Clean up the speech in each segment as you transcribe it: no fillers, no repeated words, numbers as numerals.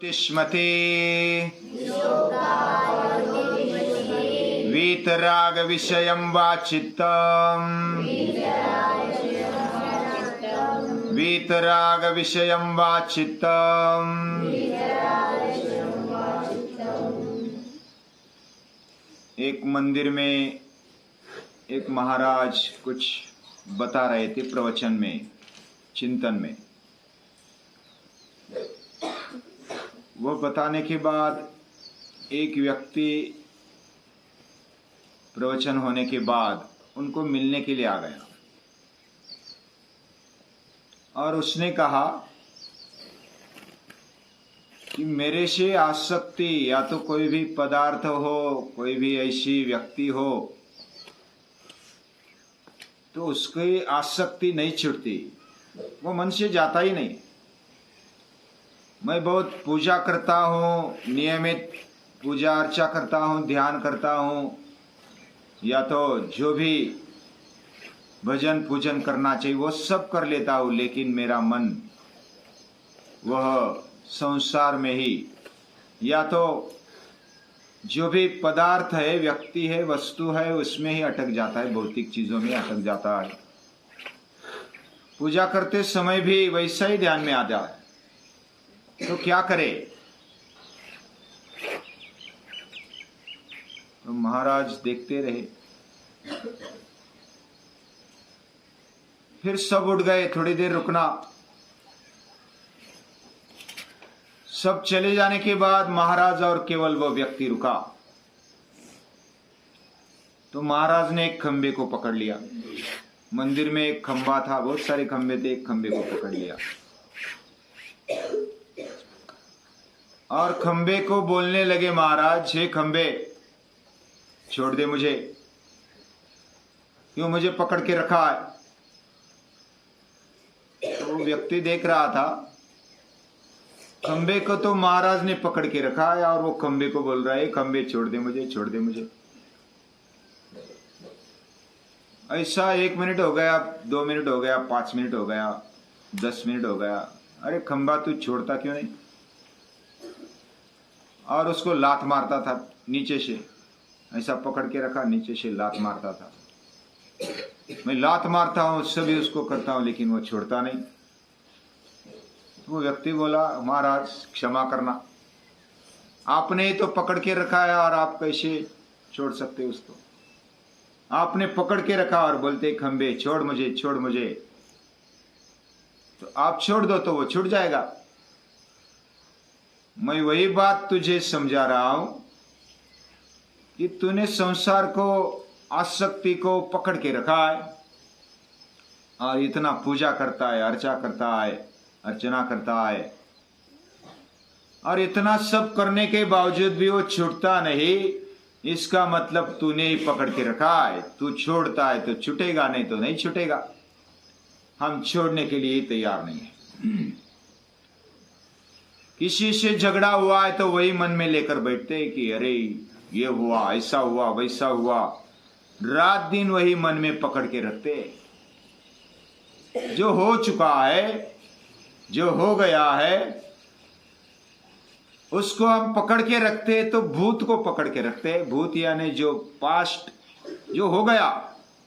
तिष्मते वीतराग विषयं वा चित्तम् वीतराग विषयं वा चित्तम्। एक मंदिर में एक महाराज कुछ बता रहे थे प्रवचन में, चिंतन में। वो बताने के बाद एक व्यक्ति प्रवचन होने के बाद उनको मिलने के लिए आ गया और उसने कहा कि मेरे से आसक्ति, या तो कोई भी पदार्थ हो, कोई भी ऐसी व्यक्ति हो, तो उसकी आसक्ति नहीं छूटती, वो मन से जाता ही नहीं। मैं बहुत पूजा करता हूँ, नियमित पूजा अर्चा करता हूँ, ध्यान करता हूँ, या तो जो भी भजन पूजन करना चाहिए वो सब कर लेता हूँ, लेकिन मेरा मन वह संसार में ही, या तो जो भी पदार्थ है, व्यक्ति है, वस्तु है, उसमें ही अटक जाता है, भौतिक चीजों में अटक जाता है। पूजा करते समय भी वैसा ही ध्यान में आ जाए, तो क्या करे? तो महाराज देखते रहे, फिर सब उठ गए, थोड़ी देर रुकना। सब चले जाने के बाद महाराज और केवल वो व्यक्ति रुका। तो महाराज ने एक खंबे को पकड़ लिया। मंदिर में एक खंबा था, बहुत सारे खंबे थे, एक खंबे को पकड़ लिया और खंबे को बोलने लगे, महाराज हे खंबे, छोड़ दे मुझे, क्यों मुझे पकड़ के रखा है? तो वो व्यक्ति देख रहा था, खंबे को तो महाराज ने पकड़ के रखा है और वो खंबे को बोल रहा है, खंबे छोड़ दे मुझे, छोड़ दे मुझे। ऐसा 1 मिनट हो गया, 2 मिनट हो गया, 5 मिनट हो गया, 10 मिनट हो गया। अरे खंबा तू छोड़ता क्यों नहीं? और उसको लात मारता था नीचे से, ऐसा पकड़ के रखा, नीचे से लात मारता था। मैं लात मारता हूं, सभी उसको करता हूं, लेकिन वो छोड़ता नहीं। तो वो व्यक्ति बोला, महाराज क्षमा करना, आपने ही तो पकड़ के रखा है और आप कैसे छोड़ सकते उसको? आपने पकड़ के रखा और बोलते खंबे छोड़ मुझे, छोड़ मुझे। तो आप छोड़ दो तो वो छूट जाएगा। मैं वही बात तुझे समझा रहा हूं कि तूने संसार को, आसक्ति को पकड़ के रखा है और इतना पूजा करता है, अर्चा करता है, अर्चना करता है, और इतना सब करने के बावजूद भी वो छूटता नहीं। इसका मतलब तूने ही पकड़ के रखा है। तू छोड़ता है तो छूटेगा, नहीं तो नहीं छूटेगा। हम छोड़ने के लिए तैयार नहीं है। किसी से झगड़ा हुआ है तो वही मन में लेकर बैठते हैं कि अरे ये हुआ, ऐसा हुआ, वैसा हुआ, रात दिन वही मन में पकड़ के रखते। जो हो चुका है, जो हो गया है, उसको हम पकड़ के रखते, तो भूत को पकड़ के रखते। भूत यानी जो पास्ट, जो हो गया,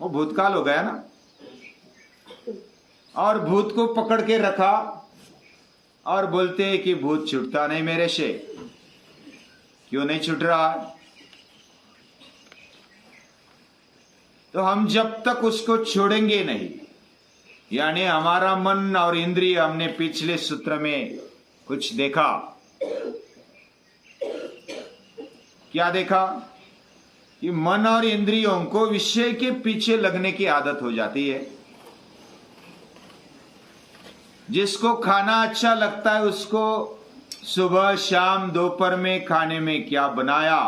वो भूतकाल हो गया ना। और भूत को पकड़ के रखा और बोलते हैं कि भूत छूटता नहीं मेरे से। क्यों नहीं छूट रहा? तो हम जब तक उसको छोड़ेंगे नहीं, यानी हमारा मन और इंद्रिय, हमने पिछले सूत्र में कुछ देखा। क्या देखा? कि मन और इंद्रियों को विषय के पीछे लगने की आदत हो जाती है। जिसको खाना अच्छा लगता है उसको सुबह शाम दोपहर में खाने में क्या बनाया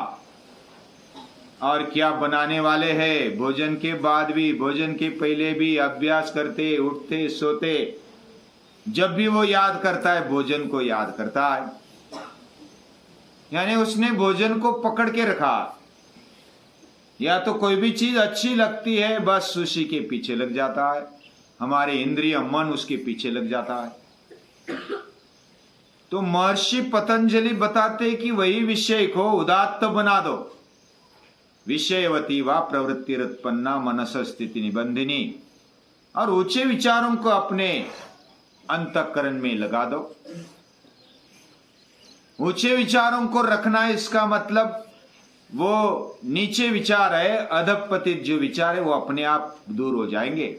और क्या बनाने वाले हैं, भोजन के बाद भी, भोजन के पहले भी अभ्यास करते, उठते सोते, जब भी वो याद करता है, भोजन को याद करता है। यानी उसने भोजन को पकड़ के रखा। या तो कोई भी चीज अच्छी लगती है, बस उसी के पीछे लग जाता है। हमारे इंद्रिय मन उसके पीछे लग जाता है। तो महर्षि पतंजलि बताते कि वही विषय को उदात्त बना दो। विषयवती व प्रवृत्तिरुत्पन्ना मनस स्थिति निबंधिनी, और ऊंचे विचारों को अपने अंतःकरण में लगा दो। ऊंचे विचारों को रखना, इसका मतलब वो नीचे विचार है, अधपतित जो विचार है वो अपने आप दूर हो जाएंगे।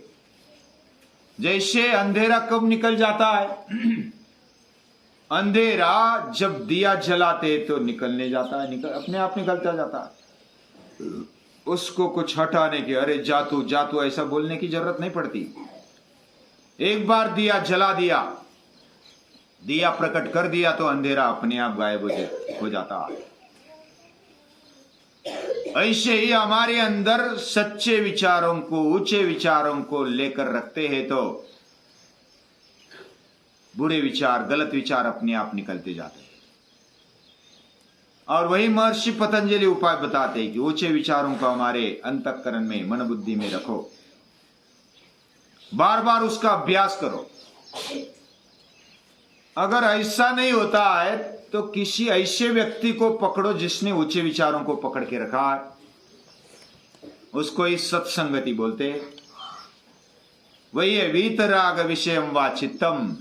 जैसे अंधेरा कब निकल जाता है? अंधेरा जब दिया जलाते तो निकलने जाता है, अपने आप निकलता जाता है। उसको कुछ हटाने की, अरे जातू जातू ऐसा बोलने की जरूरत नहीं पड़ती। एक बार दिया जला दिया, दिया प्रकट कर दिया तो अंधेरा अपने आप गायब हो जाता है। ऐसे ही हमारे अंदर सच्चे विचारों को, ऊंचे विचारों को लेकर रखते हैं तो बुरे विचार, गलत विचार अपने आप निकलते जाते हैं। और वही महर्षि पतंजलि उपाय बताते हैं कि ऊंचे विचारों को हमारे अंतःकरण में, मन बुद्धि में रखो, बार बार उसका अभ्यास करो। अगर ऐसा नहीं होता है तो किसी ऐसे व्यक्ति को पकड़ो जिसने ऊंचे विचारों को पकड़ के रखा है, उसको ही सत्संगति बोलते हैं। वही है वीतराग विषयम वा चित्तम।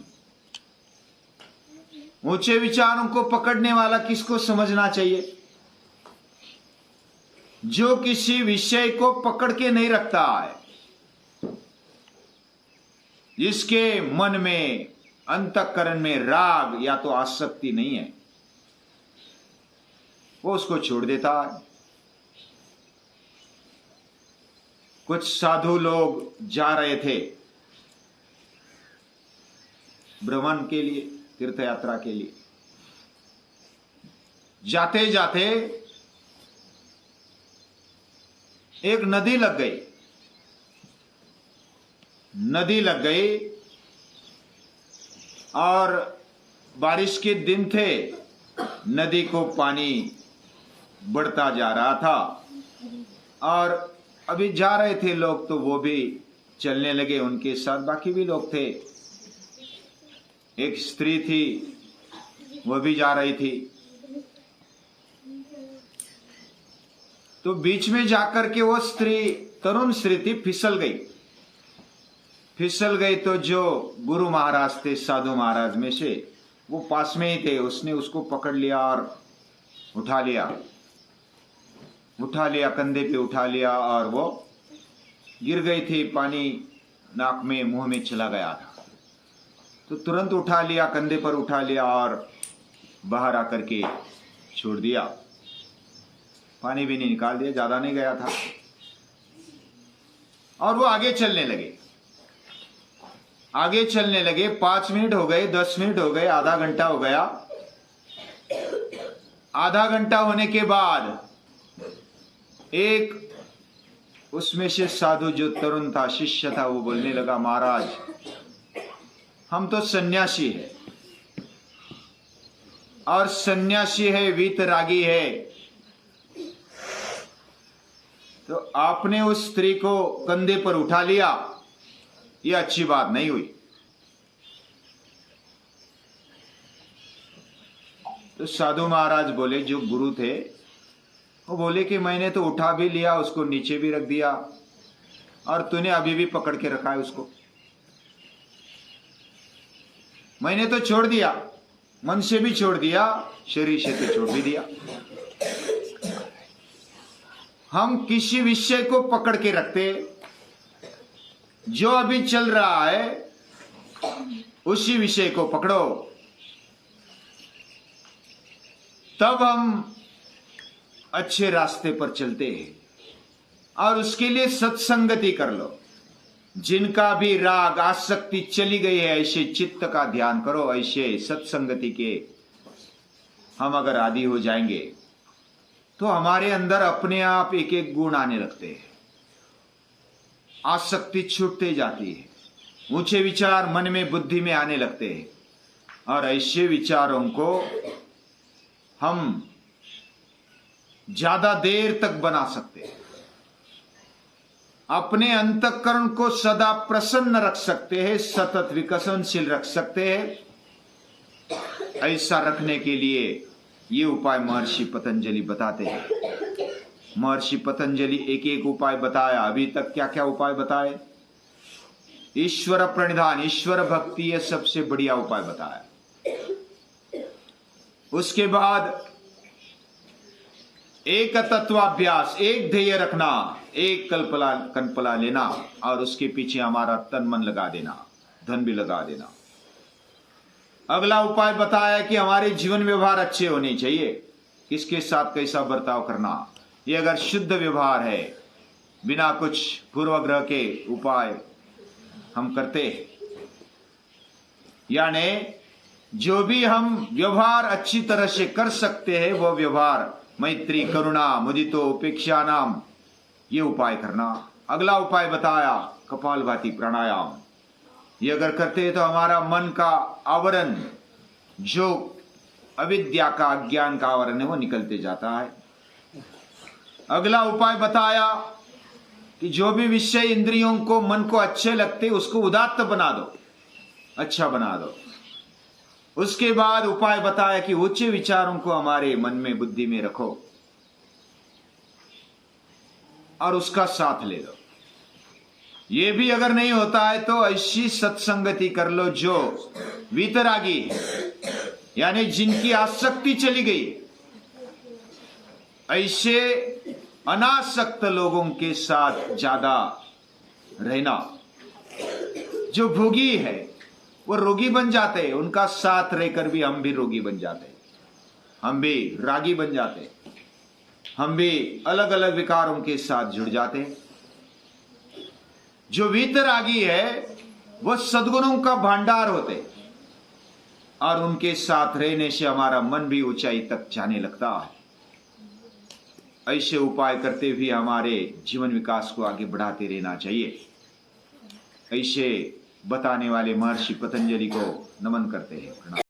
ऊंचे विचारों को पकड़ने वाला किसको समझना चाहिए? जो किसी विषय को पकड़ के नहीं रखता है, जिसके मन में, अंतःकरण में राग या तो आसक्ति नहीं है, वो उसको छोड़ देता है। कुछ साधु लोग जा रहे थे भ्रमण के लिए, तीर्थ यात्रा के लिए। जाते जाते एक नदी लग गई। नदी लग गई और बारिश के दिन थे, नदी को पानी बढ़ता जा रहा था और अभी जा रहे थे लोग, तो वो भी चलने लगे, उनके साथ बाकी भी लोग थे। एक स्त्री थी, वो भी जा रही थी। तो बीच में जाकर के वो स्त्री, तरुण स्त्री थी, फिसल गई। फिसल गई तो जो गुरु महाराज थे, साधु महाराज में से, वो पास में ही थे, उसने उसको पकड़ लिया और उठा लिया, कंधे पे उठा लिया और वो गिर गई थी। पानी नाक में, मुंह में चला गया था। तो तुरंत उठा लिया, कंधे पर उठा लिया और बाहर आकर के छोड़ दिया। पानी भी नहीं निकाल दिया, ज्यादा नहीं गया था। और वो आगे चलने लगे। 5 मिनट हो गए, 10 मिनट हो गए, आधा घंटा हो गया। आधा घंटा होने के बाद एक उसमें से साधु जो तरुण था, शिष्य था, वो बोलने लगा, महाराज हम तो सन्यासी है और सन्यासी है, वीतरागी है, तो आपने उस स्त्री को कंधे पर उठा लिया, ये अच्छी बात नहीं हुई। तो साधु महाराज बोले, जो गुरु थे, वो बोले कि मैंने तो उठा भी लिया, उसको नीचे भी रख दिया और तूने अभी भी पकड़ के रखा है उसको। मैंने तो छोड़ दिया, मन से भी छोड़ दिया, शरीर से तो छोड़ भी दिया। हम किसी विषय को पकड़ के रखते, जो अभी चल रहा है उसी विषय को पकड़ो, तब हम अच्छे रास्ते पर चलते हैं। और उसके लिए सत्संगति कर लो। जिनका भी राग, आसक्ति चली गई है, ऐसे चित्त का ध्यान करो। ऐसे सत्संगति के हम अगर आदी हो जाएंगे तो हमारे अंदर अपने आप एक एक गुण आने लगते हैं, आसक्ति छूटते जाती है, ऊंचे विचार मन में, बुद्धि में आने लगते हैं। और ऐसे विचारों को हम ज्यादा देर तक बना सकते हैं, अपने अंतःकरण को सदा प्रसन्न रख सकते हैं, सतत विकसनशील रख सकते हैं। ऐसा रखने के लिए ये उपाय महर्षि पतंजलि बताते हैं। महर्षि पतंजलि एक एक उपाय बताया। अभी तक क्या क्या उपाय बताए? ईश्वर प्रणिधान, ईश्वर भक्ति, ये सबसे बढ़िया उपाय बताया। उसके बाद एक तत्वाभ्यास, एक ध्येय रखना, एक कल्पना लेना और उसके पीछे हमारा तन मन लगा देना, धन भी लगा देना। अगला उपाय बताया कि हमारे जीवन व्यवहार अच्छे होने चाहिए। किसके साथ कैसा बर्ताव करना, ये अगर शुद्ध व्यवहार है, बिना कुछ पूर्वग्रह के उपाय हम करते हैं, यानी जो भी हम व्यवहार अच्छी तरह से कर सकते हैं वो व्यवहार मैत्री, करुणा, मुदितो, उपेक्षा नाम, ये उपाय करना। अगला उपाय बताया कपालभाति प्राणायाम। ये अगर करते हैं तो हमारा मन का आवरण, जो अविद्या का, अज्ञान का आवरण है, वो निकलते जाता है। अगला उपाय बताया कि जो भी विषय इंद्रियों को, मन को अच्छे लगते उसको उदात्त बना दो, अच्छा बना दो। उसके बाद उपाय बताया कि ऊंचे विचारों को हमारे मन में, बुद्धि में रखो और उसका साथ ले लो। ये भी अगर नहीं होता है तो ऐसी सत्संगति कर लो जो वीतरागी है, यानी जिनकी आसक्ति चली गई। ऐसे अनासक्त लोगों के साथ ज्यादा रहना। जो भोगी है वो रोगी बन जाते हैं, उनका साथ रहकर भी हम भी रोगी बन जाते हैं, हम भी रागी बन जाते हैं, हम भी अलग अलग विकारों के साथ जुड़ जाते हैं। जो वीतरागी है वो सद्गुणों का भंडार होते और उनके साथ रहने से हमारा मन भी ऊंचाई तक जाने लगता है। ऐसे उपाय करते हुए हमारे जीवन विकास को आगे बढ़ाते रहना चाहिए। ऐसे बताने वाले महर्षि पतंजलि को नमन करते हैं।